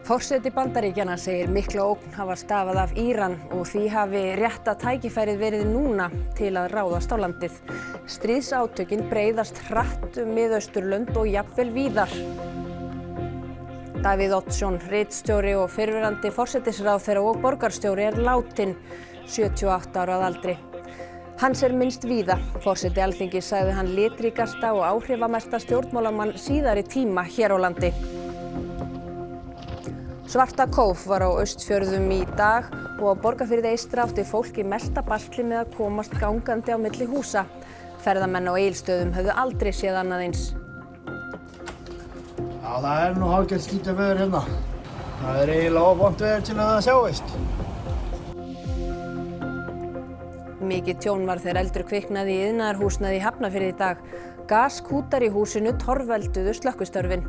Forseti Bandaríkjanna segir mikla ógn hafa stafað af Íran og því hafi rétta tækifærið verið núna til að ráðast á landið. Stríðsátökin breiðast hratt Miðausturlönd og jafnvel víðar. Davíð Oddsson, ritstjóri og fyrrverandi forsætisráðherra og borgarstjóri látinn, 78 ára að aldri. Hans minnst víða. Forseti Alþingis sagði hann litríkasta og áhrifamesta stjórnmálamann síðari tíma hér á landi. Svartakóf var á Austfjörðum í dag og á Borgarfirði eystra átti fólk í mesta basli með að komast gangandi á milli húsa. Ferðamenn á Egilsstöðum höfðu aldrei séð annað eins. Já, það nú hálfgert skítaveður hérna. Það eiginlega vont veður til að það sjáist. Mikið tjón var þegar eldur kviknaði í iðnaðarhúsnæði í Hafnarfirði í dag. Gaskútar í húsinu torvelduðu slökkvistörfin.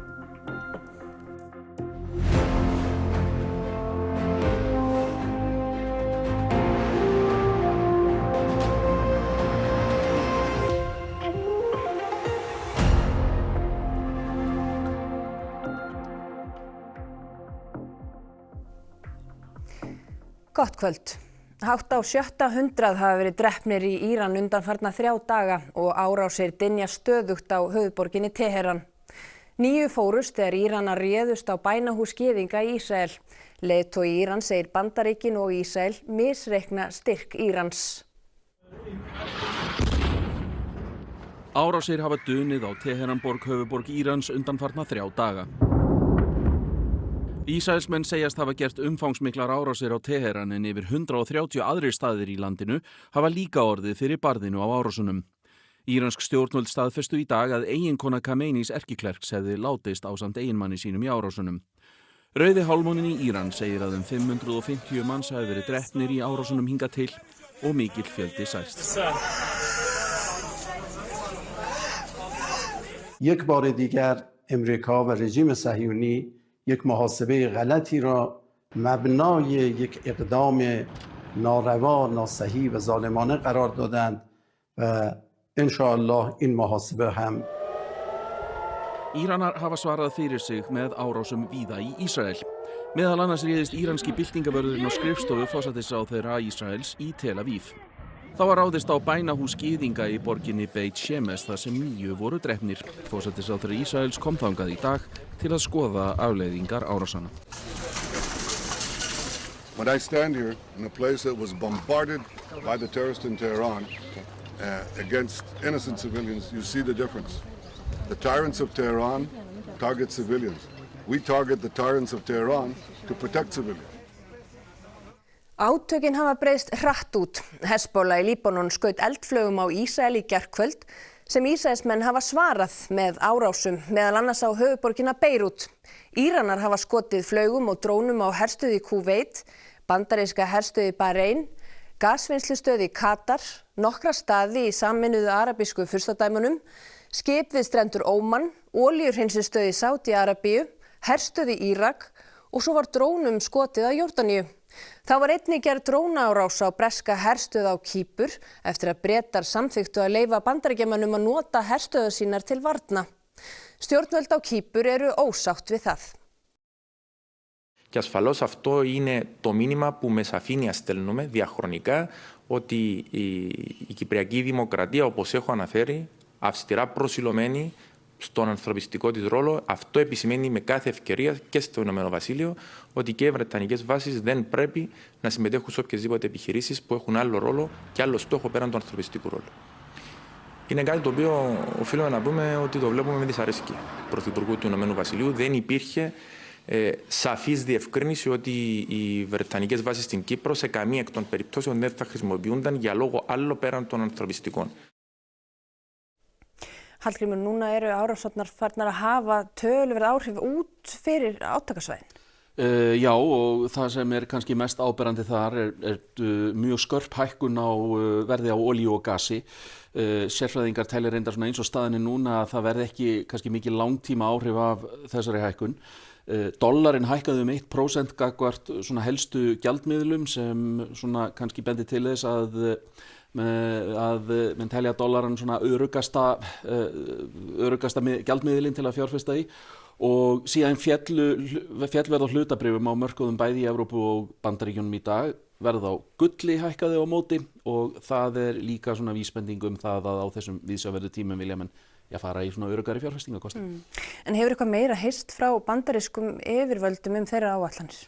Gott kvöld. Hátt á 700 hafa verið drepnir í Íran undanfarna 3 daga og árásir dynja stöðugt á höfuðborginni Teheran. 9 fórust þegar Íranar réðust á bænahús gyðinga í Ísrael. Leiðtogi Íran segir Bandaríkin og Ísrael misreikna styrk Írans. Árásir hafa dunið á Teheranborg, höfuðborg Írans undanfarna 3 daga. Ísraelsmenn segjast hafa gert umfangsmiklar árásir á Teheran en yfir 130 aðrir staðir í landinu hafa líka orðið fyrir barðinu á árásunum. Íransk stjórnvöld staðfestu í dag að eiginkona Khameneis erkiklerks hefði látist ásamt eiginmanni sínum í árásunum. Rauði hálfmáninn í Íran segir að 550 manns hafi verið drepnir í árásunum hingað til og mikill fjöldi særst. یک بار دیگر امریکا و رژیم صهیونی یک محاسبه غلطی را مبنای یک اقدام ناروا، ناصحیح و ظالمانه قرار دادند و ان شاء الله این محاسبه هم Íranar hafa svarað fyrir sig með árásum víða í Ísrael. Meðal annars réðist íranski byltingavörðurinn á skrifstofu forsætisráðherra Ísraels í Tel Aviv. Þá var ráðist á bænahús gyðinga í borginni Beit Shemesh þar sem 9 voru drepnir. Forsætisráðherra Ísraels kom þangað í dag til að skoða afleiðingar árásanna. When I stand here in a place that was bombarded by the terrorists in Tehran against innocent civilians, you see the difference. The tyrants of Tehran target civilians. We target the tyrants of Tehran to protect civilians. Átökin hafa breiðst hratt út. Hezbollah í Líbanon skaut eldflaugum á Ísrael í gærkvöld sem Ísraelsmenn hafa svarað með árásum, meðal annars á höfuðborgina Beirút. Íranar hafa skotið flaugum og drónum á herstöð í Kúveit, bandaríska herstöð í Bahrein, gasvinnslustöð í Katar, nokkra staði í Sameinuðu arabísku furstadæmunum, skip við strendur Óman, olíuhreinsunarstöð í Sádi-Arabíu, herstöð í Írak og svo var drónum skotið á Jórdaníu. Þá var einnig gerð drónaárás á breska herstöð á Kýpur eftir að Bretar samþykktu að leyfa Bandaríkjamönnum að nota herstöðar sínar til varna. Stjórnvöld á Κύπουρ eru ósátt við það. Και ασφαλώς αυτό είναι το μήνυμα που με σαφήνεια στέλνουμε διαχρονικά ότι η Κυπριακή Δημοκρατία, όπως έχω αναφέρει, αυστηρά προσιλωμένη στον ανθρωπιστικό της ρόλο, αυτό επισημαίνει με κάθε ευκαιρία και στο Ηνωμένο Βασίλειο ότι και οι βρετανικές βάσεις δεν πρέπει να συμμετέχουν σε οποιασδήποτε επιχειρήσεις που έχουν άλλο ρόλο και άλλο στόχο πέραν του ανθρωπιστικού ρόλου. Είναι κάτι το οποίο οφείλουμε να πούμε ότι το βλέπουμε με δυσαρέσκεια. Πρωθυπουργού του Ηνωμένου Βασιλείου δεν υπήρχε σαφής διευκρίνηση ότι οι βρετανικές βάσεις στην Κύπρο σε καμία εκ των περιπτώσεων δεν θα χρησιμοποιούνταν για λόγο άλλο πέραν των ανθρωπιστικών. Hallgrímur, núna eru árásarnar farnar að hafa töluverð áhrif út fyrir átakasvæðin. Já, og það sem kannski mest áberandi þar er mjög skörp hækkun á verði á olíu og gasi. Sérfræðingar telja reyndar svona eins og staðinni núna að það verði ekki kannski mikið langtíma áhrif af þessari hækkun. Dollarinn hækkaði 1% gagnvart svona helstu gjaldmiðlum sem svona kannski bendi til þess að menn telja dollarann svona öruggasta gjaldmiðlinn til að fjárfesta í og síðan fjallverð á hlutabrifum á mörkuðum bæði í Evrópu og Bandaríkjunum í dag, verð á gulli hækkaði á móti og það líka svona vísbending það að á þessum viðsjárverðu tímum vilja menn fara í svona öruggari fjárfestingakosti. En hefur eitthvað meira heyrst frá bandarískum yfirvöldum þeirra áætlanir?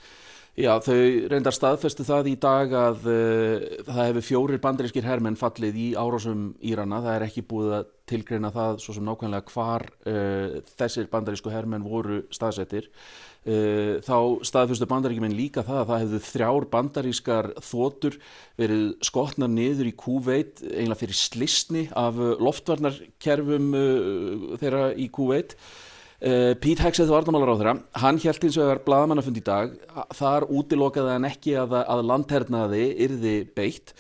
Já, þau reyndar staðfestu það í dag að það hefur 4 bandarískir hermenn fallið í árásum Írana. Það ekki búið að tilgreina það svo sem nákvæmlega hvar þessir bandarísku hermenn voru staðsettir. Þá staðfestu Bandaríkjamenn líka það að það hefðu 3 bandarískar þotur verið skotnar niður í Kúveit, eiginlega fyrir slysni af loftvarnarkerfum þeirra í Kúveit. Pete Hegseth varnarmálaráðherra, hann hélt hins vegar blaðamannafund í dag, þar útilokaði hann ekki að landhernaði yrði beitt.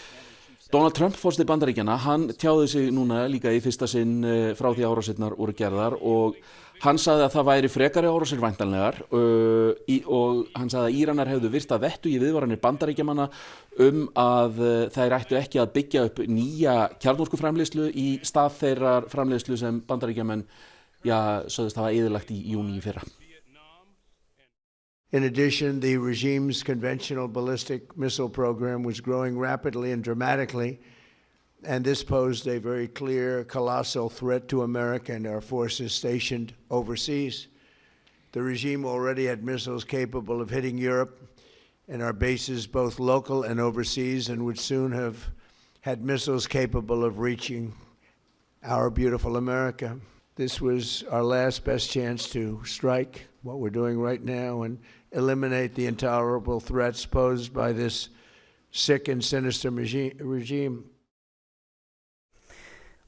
Donald Trump, forseti Bandaríkjanna, hann tjáði sig núna líka í fyrsta sinn frá því árásirnar voru gerðar og hann sagði að það væri frekari árásir væntanlegar og hann sagði að Íranar hefðu virt að vettugi viðvaranir Bandaríkjamanna að þær ættu ekki að byggja upp nýja kjarnorkuframleiðslu í stað þeirrar framleiðslu sem Bandaríkjamenn sögðust hafa eyðilagt í júní í fyrra. In addition, the regime's conventional ballistic missile program was growing rapidly and dramatically, and this posed a very clear, colossal threat to America and our forces stationed overseas. The regime already had missiles capable of hitting Europe and our bases, both local and overseas, and would soon have had missiles capable of reaching our beautiful America. This was our last best chance to strike, what we're doing right now, and eliminate the intolerable threats posed by this sick and sinister regime.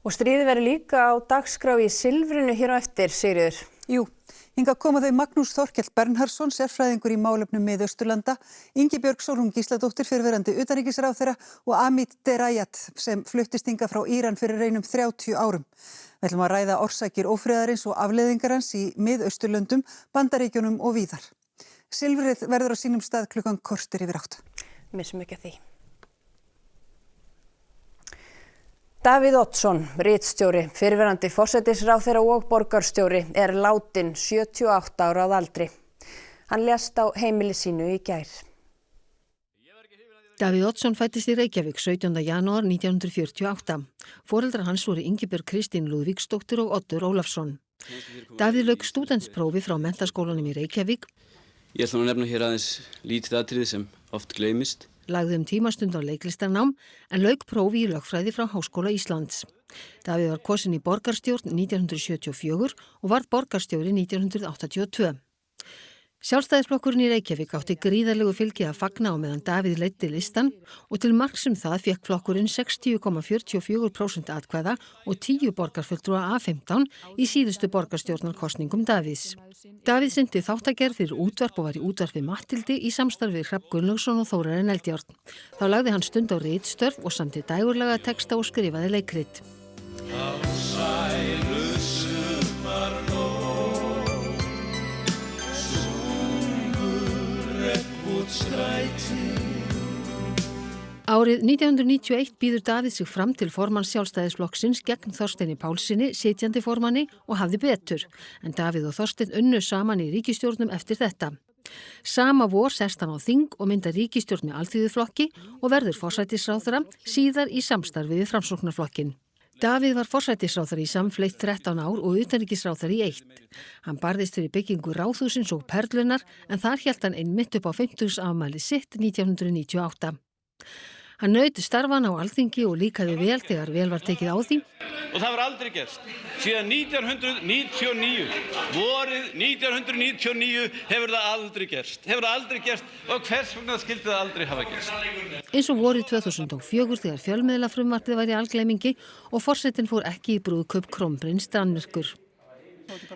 Og stríðið verður líka á dagskrá í Silfrinu hér á eftir, Sigríður. Jú, hingað koma þau Magnús Þorkell Bernharðsson, sérfræðingur í málefnum Miðausturlanda, Ingibjörg Sólrún Gísladóttir, fyrrverandi utanríkisráðherra og Amit Derayat sem fluttist hingað frá Íran fyrir einum 30 árum. Við ætlum að ræða orsakir ófriðarins og afleiðingar hans í Miðausturlöndum, Bandaríkjunum og víðar. Silfrið verður á sínum stað klukkan 7:15. Missum ekki að því. Davíð Oddsson, ritstjóri, fyrrverandi forsætisráðherra og borgarstjóri, látinn 78 ára að aldri. Hann lést á heimili sínu í gær. Davíð Oddsson fæddist í Reykjavík 17. janúar 1948. Foreldrar hans voru Ingibjörg Kristín Lúðvíksdóttir og Oddur Ólafsson. Davíð lauk stúdentsprófi frá menntaskólanum í Reykjavík. Ég ætla að nefna hér aðeins lítið atriði sem oft gleymist. Lagði tímastund á leiklistarnám en lauk prófi í lögfræði frá Háskóla Íslands. Davíð var kosinn í borgarstjórn 1974 og varð borgarstjóri 1982. Sjálfstæðisflokkurinn í Reykjavík átti gríðarlegu fylgi að fagna á meðan Davíð leiddi listan og til marks það fékk flokkurinn 60,44% atkvæða og 10 borgarfulltrúa af 15 í síðustu borgarstjórnarkosningum Davíðs. Davíð sinnti þáttagerð fyrir útvarp og var í útvarpi Matthildi í samstarfi Hrafn Gunnlaugsson og Þórarinn Eldjárn. Þá lagði hann stund á ritstörf og samdi dægurlega texta og skrifaði leikrit. Árið 1991 býður Davíð sig fram til formanns Sjálfstæðisflokksins gegn Þorsteini Pálssyni, sitjandi formanni, og hafði betur, en Davíð og Þorsteinn unnu saman í ríkisstjórnum eftir þetta. Sama vor sest hann á þing og myndar ríkisstjórn með Alþýðuflokki og verður forsætisráðherra, síðar í samstarfi við Framsóknarflokkin. Davíð var forsætisráðherra í samfleytt 13 ár og utanríkisráðherra í 1. Hann barðist fyrir byggingu Ráðhússins og Perlunnar en þar hélt hann einmitt upp á 50. afmæli sitt 1998. Hann naut starfan á Alþingi og líkaði vel þegar vel var tekið á því. Og það var aldrei gerst. Síðan 1999, vorið 1999 hefur það aldrei gerst. Og hvers vegna skildi það aldrei hafa gerst? Eins og vorið 2004 þegar fjölmiðlafrumvarpið var í algleymingi og forsetinn fór ekki í brúðkaup krónprins Danmerkur.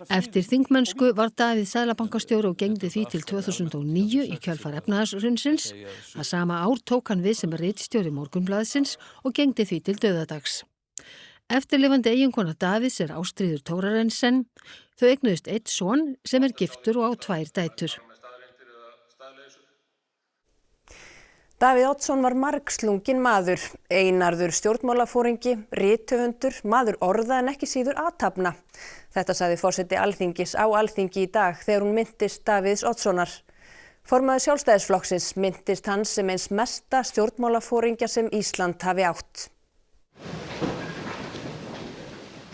Eftir þingmennsku var Davíð seðlabankastjóri og gegndi því til 2009 í kjölfar efnahagshrunsins. Það sama ár tók hann við sem ritstjóri Morgunblaðsins og gegndi því til dauðadags. Eftirlifandi eiginkona Davíðs Ástríður Thorarensen. Þau eignuðust 1 son sem giftur og á 2 dætur. Davíð Oddsson var margslunginn maður, einarður stjórnmálaforingi, rithöfundur, maður orða en ekki síður athafna. Þetta sagði forseti Alþingis á Alþingi í dag þegar hún minntist Davíðs Oddssonar. Formaður Sjálfstæðisflokksins minntist hans sem eins mesta stjórnmálaforingja sem Ísland hafi átt.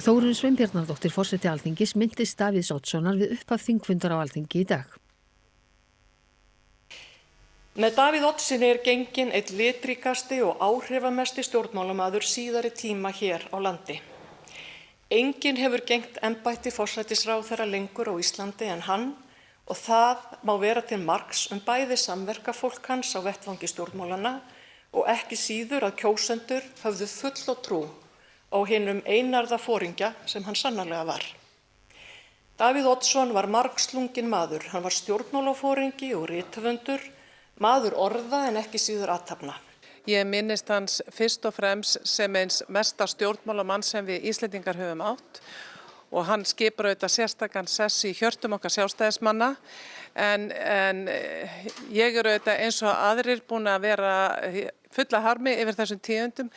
Þórunn Sveinbjarnardóttir forseti Alþingis minntist Davíðs Oddssonar við upphaf þingfundar á Alþingi í dag. Með Davíð Oddsssyni genginn einn litríkasti og áhrifamesti stjórnmálamaður síðari tíma hér á landi. Enginn hefur gegnt embætti forsætisráðherra lengur á Íslandi en hann og það má vera til marks bæði samverkafólk hans á vettvangi stjórnmálanna og ekki síður að kjósendur höfðu full og trú á hinum einarða foringja sem hann sannarlega var. Davíð Oddsson var margslunginn maður, hann var stjórnmálaforingi og rithöfundur, maður orða en ekki síður athafna. Ég minnist hans fyrst og fremst sem eins mesta stjórnmálamann sem við Íslendingar höfum átt og hann skipar auðvitað sérstakan sess í hjörtum okkar sjálfstæðismanna en ég auðvitað eins og aðrir búin að vera fulla harmi yfir þessum tíðindum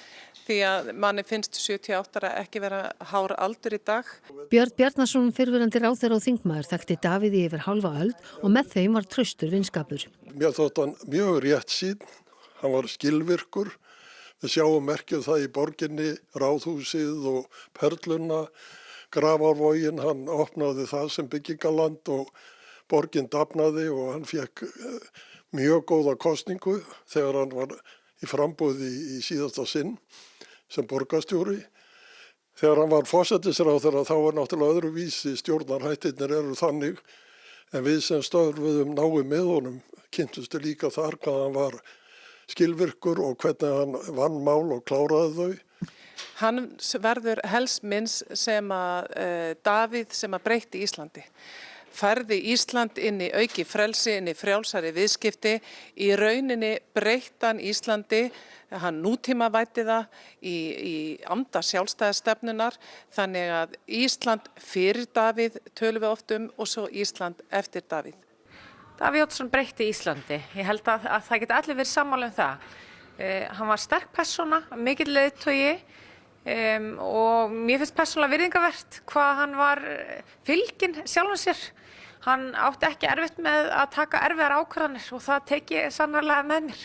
því að manni finnst 78 ekki vera hár aldur í dag. Björn Bjarnason fyrrverandi ráðherra og þingmaður þekkti Davíð í yfir hálfa öld og með þeim var traustur vinskapur. Mér þótt hann mjög réttsýnn, hann var skilvirkur. Við sjáum merkið það í borginni, Ráðhúsið og Perluna, Grafarvoginn, hann opnaði það sem byggingaland og borgin dafnaði og hann fekk mjög góða kosningu þegar hann var í framboði í síðasta sinn sem borgarstjóri. Þegar hann var forsætisráðherra þá var náttúrulega öðruvísi, stjórnarhættirnir eru þannig, en við sem störfuðum náið með honum kynntustu líka þar hvað hann var skilvirkur og hvernig hann vann mál og kláraði þau. Hann verður helst minns sem að Davíð sem að breytti Íslandi. Færði Ísland inn í auki frelsi, inn í frjálsari viðskipti, í rauninni breyttan Íslandi, hann nútímavæddi það í anda sjálfstæðisstefnunar, þannig að Ísland fyrir Davíð tölum við oft og svo Ísland eftir Davíð. Davíð Oddsson breytti Íslandi. Ég held að það geti allir verið sammála það. Hann var sterk persóna, mikill leiðtogi og mér finnst persónulega virðingavert hvað hann var fylginn sjálfan sér. Hann átti ekki erfitt með að taka erfiðar ákvarðanir og það tek ég sannarlega með mér.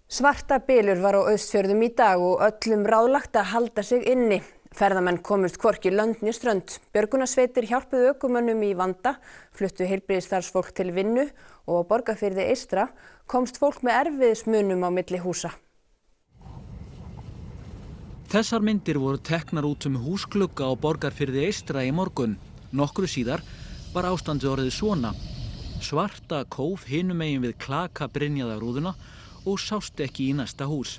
Svarta bylur var á Austfjörðum í dag og öllum ráðlagt að halda sig inni. Ferðamenn komust hvorki lönd né strönd. Björgunarsveitir hjálpuðu ökumönnum í vanda, fluttu heilbrigðisstarfsfólk til vinnu og á Borgarfirði eystra komst fólk með erfiðismunum á milli húsa. Þessar myndir voru teknar út húsglugga á Borgarfirði eystra í morgun. Nokkru síðar var ástandið orðið svona. Svarta kóf hinum megin við klaka brynjaða rúðuna og sást ekki í næsta hús.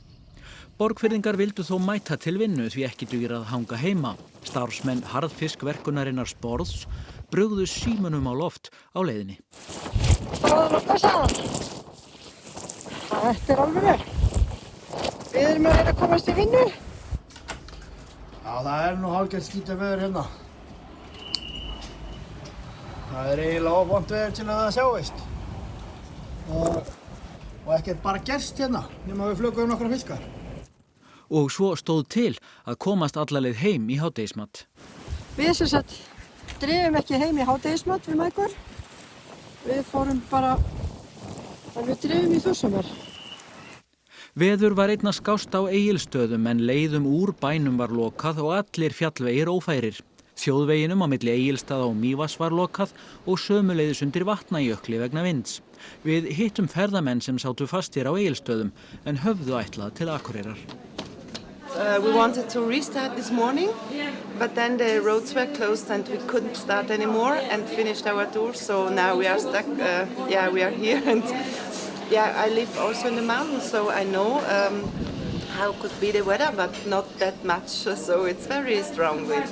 Borgfirðingar vildu þó mæta til vinnu því ekki dugir að hanga heima. Starfsmenn harðfiskverkunarinnar Sporðs brugðu símunum á loft á leiðinni. Þetta alveg. Við erum að reyna að komast í vinnu. Já, það nú hálfgert skítið veður hérna. Það eiginlega vont veður til að það sjáist. Og ekkert bara gerst hérna, nema við flögum nokkra fiskar. Og svo stóð til að komast alla leið heim í hádegismat. Við sem sagt drifum ekki heim í hádegismat við mækur. Við fórum bara, við drifum í Þórshamar. Veður var einna skást á Egilsstöðum en leiðum úr bænum var lokað og allir fjallvegir ófærir. Þjóðveginum á milli Egilsstaða og Mývatns var lokað og sömuleiðis undir Vatnajökli vegna vinds. Við hittum ferðamenn sem sátu fastir á Egilsstöðum en höfðu ætlað til Akureyrar. We wanted to restart this morning, but then the roads were closed and we couldn't start anymore and finished our tour. So now we are stuck. We are here, and I live also in the mountains, so I know how could be the weather, but not that much. So it's very strong wind.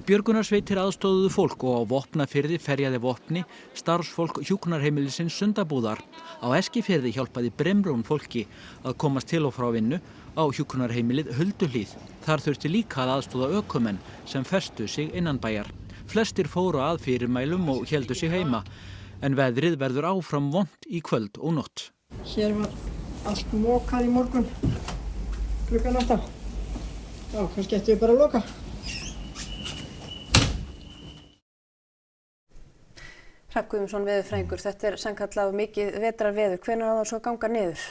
Björgunarsveitir aðstóðuðu fólk og á Vopnafirði ferjaði Vopni starfsfólk hjúkrunarheimilisins Sundabúðar. Á Eskifirði hjálpaði Brimbrún fólki að komast til og frá vinnu á hjúkrunarheimilið Hulduhlíð. Þar þurfti líka að aðstóða ökumenn sem festu sig innanbæjar. Flestir fóru að fyrirmælum og héldu sig heima. En veðrið verður áfram vont í kvöld og nótt. Hér var allt mokað í morgun, klukkan 8. Já, kannski ættum við bara að loka. Hrafn Guðmundsson, veðurfræðingur, þetta sannkallað mikið vetrarveður. Hvenær á það svo að ganga niður?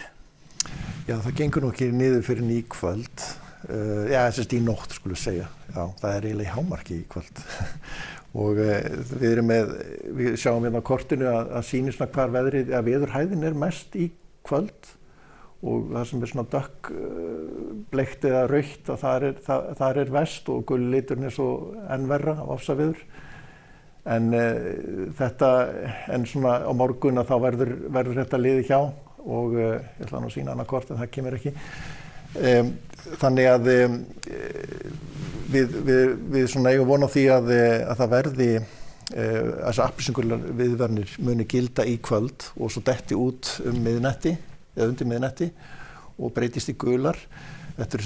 Já, það gengur nú ekki niður fyrir í kvöld. Í nótt skulum segja. Já, það eiginlega í hámarki í kvöld. Og við sjáum hérna á kortinu að sýnir svona hvar veðurhæðin mest í kvöld. Og það sem svona dökkbleikt eða rautt, þar vest og gul liturinn svo enn verra af ofsaveður. En svona á morgun að þá verður þetta liðið hjá og ég ætla nú að sýna annað kort en það kemur ekki. Þannig að við svona eigum von á því að það verði þessar appelsíngular viðvaranir muni gilda í kvöld og svo detti út miðnætti eða undir miðnætti og breytist í gular. Þetta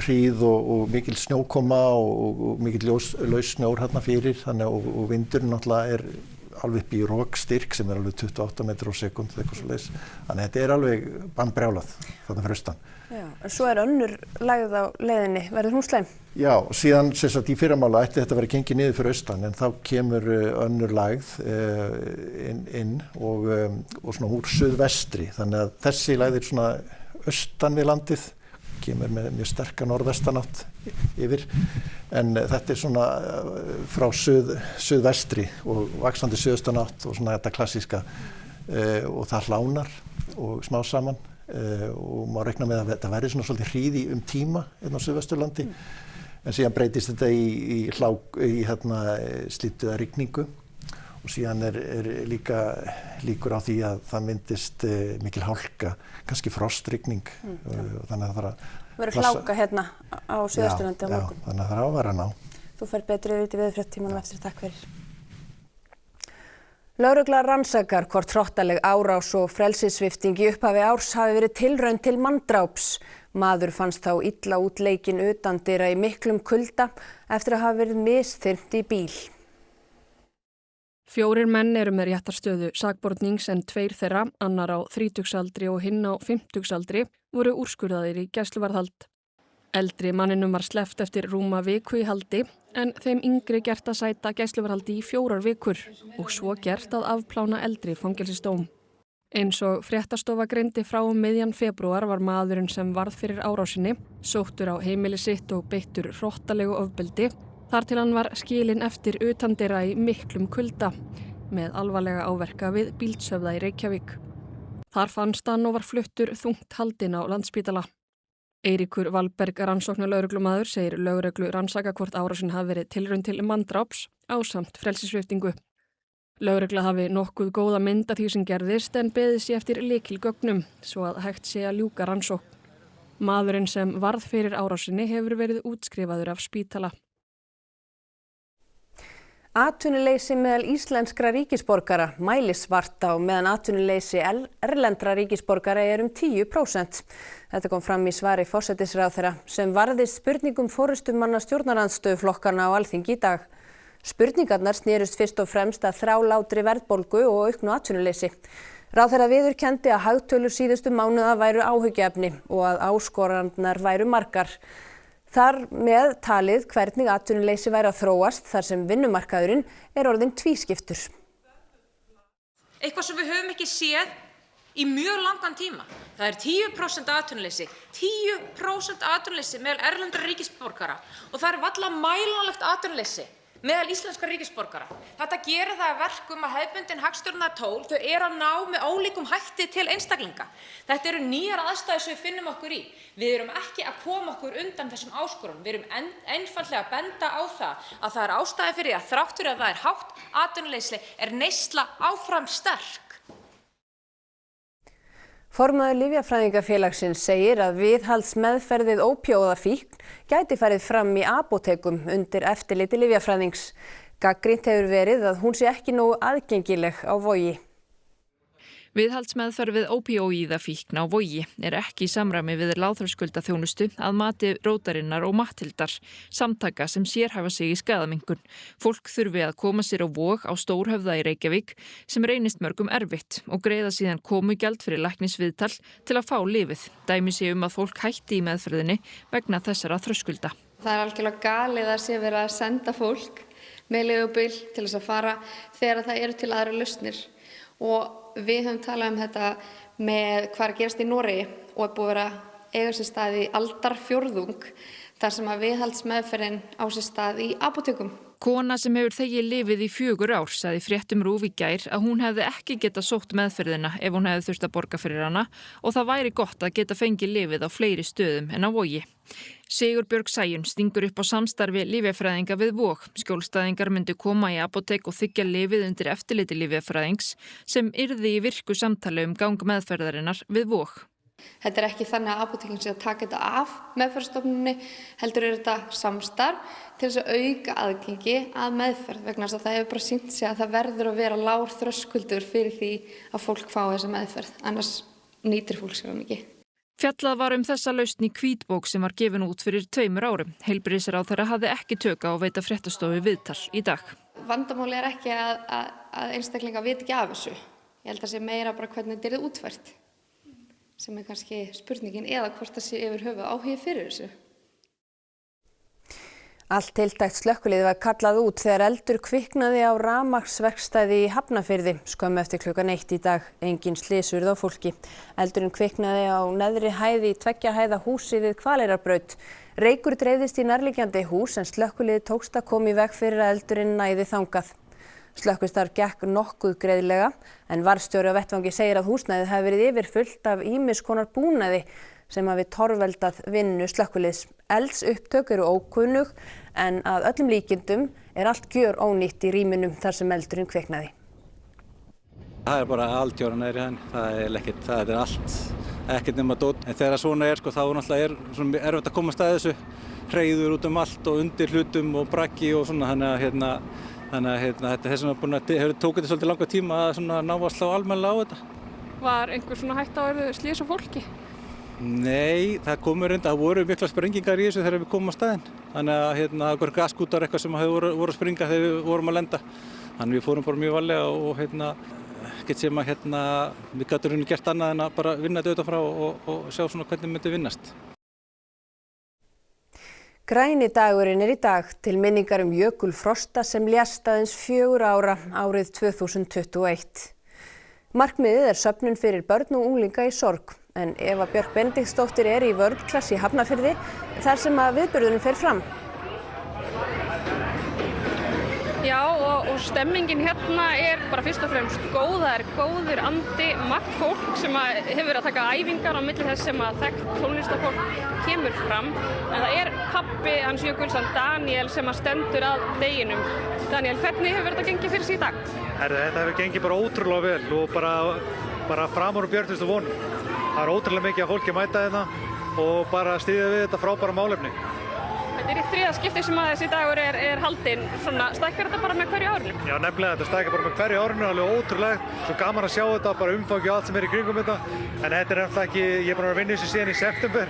hríð og mikil snjókoma og mikil laus snjór hérna fyrir og vindurinn náttúrulega alveg upp í rokstyrk sem alveg 28 metrar á sekúndu eitthvað svoleiðis. Þannig að þetta alveg bannbrjálað þarna fyrir austan. Já, en svo önnur lægð á leiðinni, verður hún slæm? Já, síðan í fyrramála ætti þetta verið gengið niður fyrir austan en þá kemur önnur lægð inn og svona úr suðvestri. Þannig að þessi lægð svona austan við landið, kemur með mjög sterka norðvestanátt yfir, en þetta svona frá suðvestri og vaxandi suðaustanátt og svona þetta klassíska og það hlánar og smá saman og má reikna með að þetta verði svona svolítið hríð tíma á suðvesturlandi, en síðan breytist þetta í slítuða rigningu. Og síðan líka líkur á því að það myndist mikil hálka, kannski frostrigning. Þannig að það verður hláka hérna á Suðausturlandi á morgun. Já, þannig að það á að vera ná. Þú fær betri yfir í veðurfréttatímanum eftir, takk fyrir. Lögregla rannsakar hvort hrottaleg árás og frelsissvipting í upphafi árs hafi verið tilraun til manndráps. Maður fannst þá illa út leikinn utandyra í miklum kulda eftir að hafa verið misþyrmt í bíl. 4 menn eru með réttarstöðu sakbornings en 2 þeirra, annar á 30-aldri og hinn á 50-aldri, voru úrskurðaðir í gæsluvarðhald. Eldri manninum var sleppt eftir rúma viku í haldi en þeim yngri gert að sæta gæsluvarðhaldi í 4 vikur og svo gert að afplána eldri fangelsisdóm. Eins og fréttastofa greindi frá miðjan febrúar var maðurinn sem varð fyrir árásinni, sóttur á heimili sitt og beittur hrottalegu ofbeldi, þar til hann var skilinn eftir utandyra í miklum kulda með alvarlega áverka við Bíldshöfða í Reykjavík. Þar fannst hann og var fluttur þungt haldinn á Landspítala. Eiríkur Valberg rannsóknarlögreglumaður segir lögreglu rannsaka hvort árásin hafi verið tilraun til manndráps ásamt frelsissviptingu. Lögregla hafi nokkuð góða mynd af því sem gerðist en beðið sig eftir lykilgögnum svo að hægt sé að ljúka rannsókn. Maðurinn sem varð fyrir árásinni hefur verið útskrifaður af spítala. Atvinnuleysi meðal íslenskra ríkisborgara mælist vart á meðan atvinnuleysi erlendra ríkisborgara 10%. Þetta kom fram í svari forsætisráðherra sem varðist spurningum forystumanna stjórnarandstöðuflokkanna á Alþingi í dag. Spurningarnar snerust fyrst og fremst að þrálátri verðbólgu og auknu atvinnuleysi. Ráðherra viðurkenndi að hagtölur síðustu mánuða væru áhyggjuefni og að áskoranirnar væru margar. Þar með talið hvernig atvinnuleysi væri að þróast þar sem vinnumarkaðurinn orðinn tvískiptur. Eitthvað sem við höfum ekki séð í mjög langan tíma. Það 10% atvinnuleysi, 10% atvinnuleysi meðal erlendra ríkisborgara og það varla mælanlegt atvinnuleysi meðal íslenskra ríkisborgara. Þetta gerir það að verkum að hefðbundin hagstjórnartól þau að ná með ólíkum hætti til einstaklinga. Þetta eru nýjar aðstæður sem við finnum okkur í. Við erum ekki að koma okkur undan þessum áskorunum. Við erum einfaldlega að benda á það að það ástæða fyrir að þrátt fyrir að það hátt atvinnuleysi neysla áfram sterk. Formaður Lyfjafræðingafélagsins segir að viðhaldsmeðferð við ópíóíðafíkn gæti farið fram í apótekum undir eftirliti lyfjafræðings. Gagnrýnt hefur verið að hún sé ekki nógu aðgengileg á Vogi. Viðhaldsmeðferð við ópíóíðafíkn á Vogi er ekki í samræmi við lágþröskuldaþjónustu að mati Rótarinnar og Matthildar, samtaka sem sérhæfa sig í skaðaminnkun. Fólk þurfi að koma sér á Vog á Stórhöfða í Reykjavík sem reynist mörgum erfitt og greiða síðan komugjald fyrir læknisviðtal til að fá lyfið. Dæmi sé að fólk hætti í meðferðinni vegna þessara þröskulda. Það er algjörlega galið að sé verið að senda fólk með leigubíl til þess að fara þegar það eru til aðra lausnir. Og við höfum talað þetta með hvað er að gerast í Noregi og er búið að vera eiga sér stað í aldarfjórðung þar sem að viðhaldsmeðferðin á sér stað í apótekum. Kona sem hefur þegið lyfið í 4 ár sagði í fréttum RÚV í gær að hún hefði ekki getað sótt meðferðina ef hún hefði þurft að borga fyrir hana og það væri gott að geta fengið lyfið á fleiri stöðum en á Vogi. Sigurbjörg Sæunn stingur upp á samstarfi lyfjafræðinga við Vog. Skjólstæðingar myndu koma í apótek og þiggja lyfið undir eftirliti lyfjafræðings sem yrði í virku samtali gang meðferðarinnar við Vog. Þetta er ekki þannig að apótekin sé að taka þetta af meðferðarstofnuninni, heldur þetta samstarf til þess að auka aðgengi að meðferð vegna þess að það hefur bara sýnt sig að það verður að vera lágur þröskuldur fyrir því að fólk fái þessa meðferð, annars nýtir fólk sér hann ekki. Fjallað var þessa lausn í hvítbók sem var gefin út fyrir 2 árum. Heilbrigðisráðherra hafði ekki tök á að veita fréttastofu viðtal í dag. Vandamáli er ekki að einstaklingar viti ekki af þessu. Ég held að sé meira bara hvernig þetta er útfært, sem er kannski spurningin eða hvort það sé yfir höfuð áhugi fyrir þessu. Allt tiltækt slökkvilið var kallað út þegar eldur kviknaði á rafmagnsverkstæði í Hafnarfirði skömmu eftir klukkan 1 í dag. Engin slys urðu á fólki. Eldurinn kviknaði á neðri hæð í 2 hæða húsi við Hvaleyrarbraut. Reykur dreifðist í nærliggjandi hús en slökkviliðið tókst að koma í veg fyrir að eldurinn næði þangað. Slökkvistarf gekk nokkuð greiðlega en varðstjóri á vettvangi segir að húsnæðið hafi verið yfirfullt af ýmiss konar búnaði sem hafi torveldað vinnu slökkviliðs. Eldsupptök eru ókunnug en að öllum líkindum er allt gjör ónýtt í rýminum þar sem eldurinn kviknaði. Það er bara aldjóra næri hann, það er allt ekkert nema dót. En þegar svona er þá náttúrulega er erfitt að komast að þessu, hreiður út allt og undir hlutum og braggi og svona þannig að þetta er svona hefur tókið svolítið langa tíma að ná að slá almennilega á þetta. Var einhver svona hætta á slys á fólki? Nei, það voru mikla sprengingar í þessu þegar við komum á staðinn. Þannig að það voru gaskútar eitthvað sem voru að springa þegar við vorum að lenda. Þannig við fórum bara mjög varlega og ekkert sem að við gátum gert annað en að bara vinna þetta utanfrá og sjá svona hvernig myndi vinnast. Græni dagurinn er í dag til minningar Jökul Frosta sem lést aðeins 4 ára árið 2021. Markmiðið er söfnun fyrir börn og unglinga í sorg. En Eva Björk Benediktsdóttir er í vörnklass í Hafnarfirði þar sem að viðburðurinn fer fram. Já, og stemmingin hérna er bara fyrst og fremst góð. Það er góður andi, margt fólk sem hefur verið að taka æfingar á milli þess sem að þekkt tónlistarfólk kemur fram. En það er pabbi hans Jökuls, Daniel, sem að stendur að deginum. Daniel, hvernig hefur þetta gengið fyrir sig í dag? Þetta hefur gengið bara ótrúlega vel og bara framar og björtustu vonum. Það er ótrúlega mikið að fólki mæta hérna og bara styðja við þetta frábæra málefni. Þetta er í 3. skipti sem að þessi dagur er haldinn. Stækkar þetta bara með hverju árinu? Já, nefnilega, þetta stækkar bara með hverju árinu, alveg ótrúlegt. Svo gaman að sjá þetta, bara umfangi og allt sem er í kringum þetta. En þetta er náttúrulega ekki, ég er búinn að vinna þessu síðan í september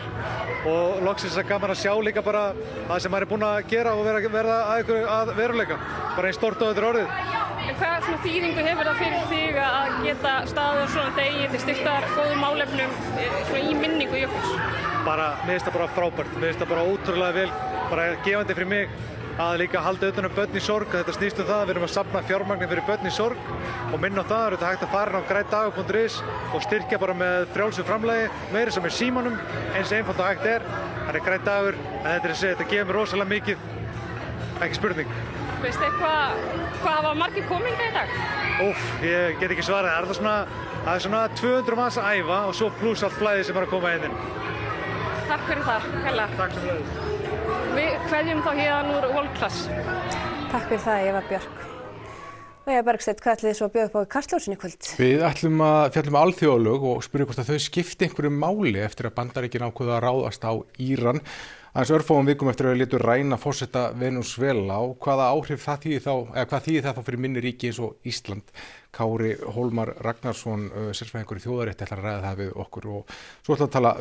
og loksins er gaman að sjá líka bara það sem maður er búinn að gera og verða að veruleika. Bara eins stórt og þetta er orðið. En hvað þýðingu hefur það fyrir þig að geta staðið svona degi til styrktar góðum málefnum í minningu Jökuls? Mér finnst það bara frábært, mér finnst það bara ótrúlega vel, bara gefandi fyrir mig að líka halda utan börn í sorg. Þetta snýst það, við erum að safna fjármagni fyrir börn í sorg og minna á það, þetta hægt að fara á grændagur.is og styrkja bara með frjálsu framlagi, meira sem er símanum, eins einfalt og hægt er. Það er grændagur, en þetta gefur mér rosalega mikið, ekki spurning. Veistu hvað hafa margir komið í dag? Ég get ekki svarað, það er svona 200 manns að æfa og svo pluss allt flæði sem er að koma inn. Takk fyrir það, Hella. Takk sem leiðis. Við kveðjum þá hérna úr vörnklass. Takk fyrir það, Eva Björk. Og Eva Bergsteinn, hvað ætlið þið svo að bjóða upp á í Kastljósinu í kvöld? Við ætlum að fjalla alþjóðalög og spyrja hvort að þau skipti einhverju máli eftir að Bandaríkin ákveða að ráðast á Íran. Aðeins örfáum vikum eftir að við létu ræna forseta Venesúela og hvaða áhrif það þýðir þá, eða hvað þýðir það þá fyrir minni ríki eins og Ísland. Kári Hólmar Ragnarsson, sérfræðingur í þjóðarétti, ætlar að ræða það við okkur og svo ætlar að tala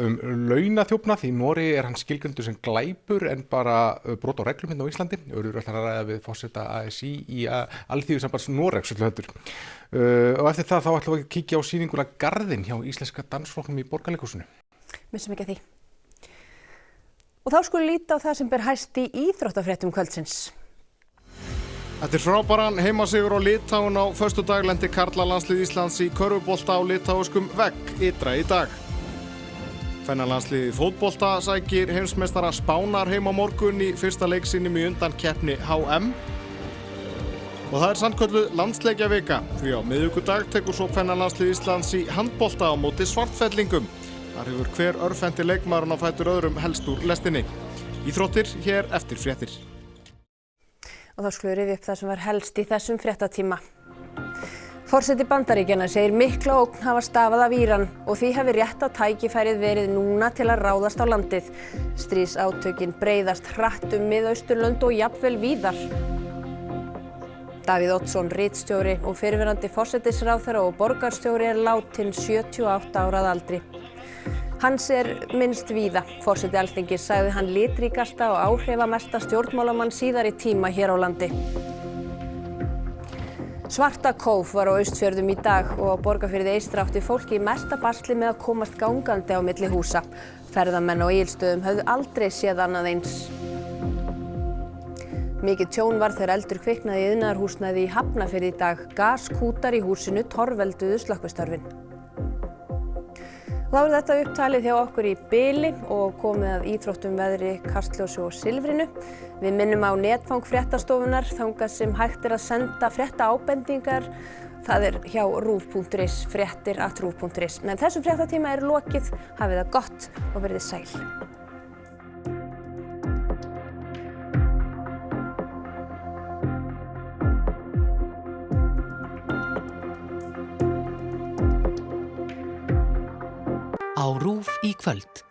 launaþjófnað. Í Noregi er hann skilgreindur sem glæpur en bara brot á reglum hérna á Íslandi. Örður ætlar að ræða við forseta ASÍ í Alþýðusambands Noregs öllu heldur. Og eftir það þá ætlum við að kíkja á sýninguna Garðinn hjá Íslenska dansflokknum í Borgarleikhúsinu. Missum ekki að því. Og þá skulum líta á það sem ber hæst í íþróttafréttum kvöldsins. Eftir frábæran heimasigur á Litáen á föstudag lendi karlalandslið Íslands í körfubolta á litáuskum vegg ytra í dag. Kvennalandsliðið í fótbolta sækir heimsmeistara Spánar heim á morgun í fyrsta leik sínum í undankeppni HM. Og það er sannkölluð landsleikjavika því á miðvikudag tekur svo kvennalandslið Íslands í handbolta á móti Svartfellingum. Þar hefur hver örfendi leikmaðurinn á fætur öðrum helst úr lestinni. Íþróttir hér eftir fréttir. Og þá skulum við rifja upp það sem var helst í þessum fréttatíma. Forseti Bandaríkjanna segir mikla ógn hafa stafað af Íran og því hafi rétta tækifærið verið núna til að ráðast á landið. Stríðsátökin breiðast hratt Miðausturlönd og jafnvel víðar. Davíð Oddsson, ritstjóri og fyrrverandi forsætisráðherra og borgarstjóri er látinn 78 ára að aldri. Hans er minnst víða. Forseti Alþingis sagði hann litríkasta og áhrifamesta stjórnmálamann síðari tíma hér á landi. Svartakóf var á Austfjörðum í dag og á Borgarfirði eystra átti fólki í mesta basli með að komast gangandi á milli húsa. Ferðamenn á Egilsstöðum höfðu aldrei séð annað eins. Mikið tjón var þegar eldur kviknaði í iðnaðarhúsnæði í Hafnarfirði í dag. Gaskútar í húsinu torvelduðu slökkvistörfin. Þá er þetta upptalið hjá okkur í bili og komið að íþróttum, veðri, kastljósi og silfrinu. Við minnum á netfang fréttastofunar þangað sem hægt er að senda fréttaábendingar. Það er hjá rúv.is, fréttir@ruv.is. En þessum fréttatíma er lokið. Hafið það gott og verið sæl. Á RÚV í kvöld.